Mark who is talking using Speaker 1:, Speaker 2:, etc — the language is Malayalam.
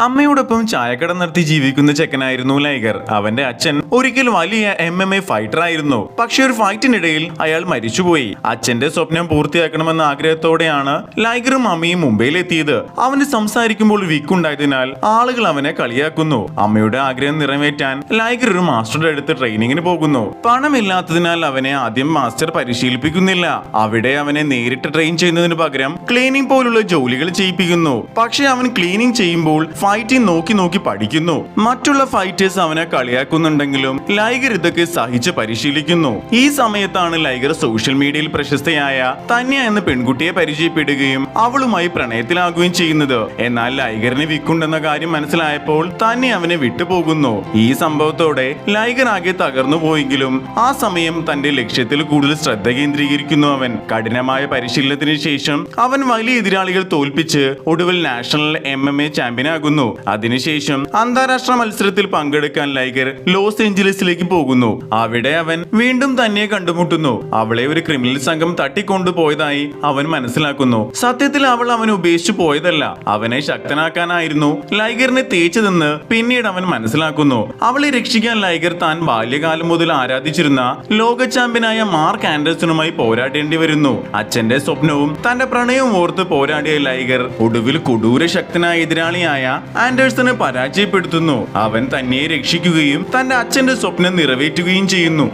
Speaker 1: അമ്മയോടൊപ്പം ചായക്കട നടത്തി ജീവിക്കുന്ന ചെക്കനായിരുന്നു ലൈഗർ. അവന്റെ അച്ഛൻ ഒരിക്കൽ വലിയ MMA ഫൈറ്റർ ആയിരുന്നു. പക്ഷെ ഒരു ഫൈറ്റിനിടയിൽ അയാൾ മരിച്ചുപോയി. അച്ഛന്റെ സ്വപ്നം പൂർത്തിയാക്കണമെന്ന ആഗ്രഹത്തോടെയാണ് ലൈഗറും അമ്മയും മുംബൈയിലെത്തിയത്. അവന് സംസാരിക്കുമ്പോൾ വിക്കുണ്ടായതിനാൽ ആളുകൾ അവനെ കളിയാക്കുന്നു. അമ്മയുടെ ആഗ്രഹം നിറവേറ്റാൻ ലൈഗർ ഒരു മാസ്റ്ററുടെ അടുത്ത് ട്രെയിനിങ്ങിന് പോകുന്നു. പണമില്ലാത്തതിനാൽ അവനെ ആദ്യം മാസ്റ്റർ പരിശീലിപ്പിക്കുന്നില്ല. അവിടെ അവനെ നേരിട്ട് ട്രെയിൻ ചെയ്യുന്നതിന് പകരം ക്ലീനിങ് പോലുള്ള ജോലികൾ ചെയ്യിപ്പിക്കുന്നു. പക്ഷെ അവൻ ക്ലീനിങ് ചെയ്യുമ്പോൾ ഫൈറ്റിംഗ് നോക്കി പഠിക്കുന്നു. മറ്റുള്ള ഫൈറ്റേഴ്സ് അവനെ കളിയാക്കുന്നുണ്ടെങ്കിലും ലൈഗർ ഇതൊക്കെ സഹിച്ച് പരിശീലിക്കുന്നു. ഈ സമയത്താണ് ലൈഗർ സോഷ്യൽ മീഡിയയിൽ പ്രശസ്തയായ തന്യ എന്ന പെൺകുട്ടിയെ പരിചയപ്പെടുകയും അവളുമായി പ്രണയത്തിലാകുകയും ചെയ്യുന്നത്. എന്നാൽ ലൈഗറിന് വിക്കുണ്ടെന്ന കാര്യം മനസ്സിലായപ്പോൾ തന്നെ അവനെ വിട്ടുപോകുന്നു. ഈ സംഭവത്തോടെ ലൈഗർ ആകെ തകർന്നു പോയെങ്കിലും ആ സമയം തന്റെ ലക്ഷ്യത്തിൽ കൂടുതൽ ശ്രദ്ധ കേന്ദ്രീകരിക്കുന്നു. അവൻ കഠിനമായ പരിശീലനത്തിന് ശേഷം അവൻ വലിയ എതിരാളികൾ തോൽപ്പിച്ച് ഒടുവിൽ നാഷണൽ MMA ചാമ്പ്യനാകുന്നു. അതിനുശേഷം അന്താരാഷ്ട്ര മത്സരത്തിൽ പങ്കെടുക്കാൻ ലൈഗർ ലോസ് ഏഞ്ചലസിലേക്ക് പോകുന്നു. അവിടെ അവൻ വീണ്ടും തന്നെ കണ്ടുമുട്ടുന്നു. അവളെ ഒരു ക്രിമിനൽ സംഘം തട്ടിക്കൊണ്ടുപോയതായി അവൻ മനസ്സിലാക്കുന്നു. സത്യത്തിൽ അവൾ അവനെ ഉപേക്ഷിച്ചു പോയതല്ല, അവനെ ശക്തനാക്കാനായിരുന്നു ലൈഗറിനെ തേച്ചതെന്ന് പിന്നീട് അവൻ മനസ്സിലാക്കുന്നു. അവളെ രക്ഷിക്കാൻ ലൈഗർ താൻ ബാല്യകാലം മുതൽ ആരാധിച്ചിരുന്ന ലോക ചാമ്പ്യനായ മാർക്ക് ആൻഡേഴ്സണുമായി പോരാടേണ്ടി വരുന്നു. അച്ഛന്റെ സ്വപ്നവും തന്റെ പ്രണയവും ഓർത്ത് പോരാടിയ ലൈഗർ ഒടുവിൽ കൊടൂര ശക്തനായ എതിരാളിയായ ആൻഡേഴ്സനെ പരാജയപ്പെടുത്തുന്നു. അവൻ തന്നെ രക്ഷിക്കുകയും തന്റെ അച്ഛന്റെ സ്വപ്നം നിറവേറ്റുകയും ചെയ്യുന്നു.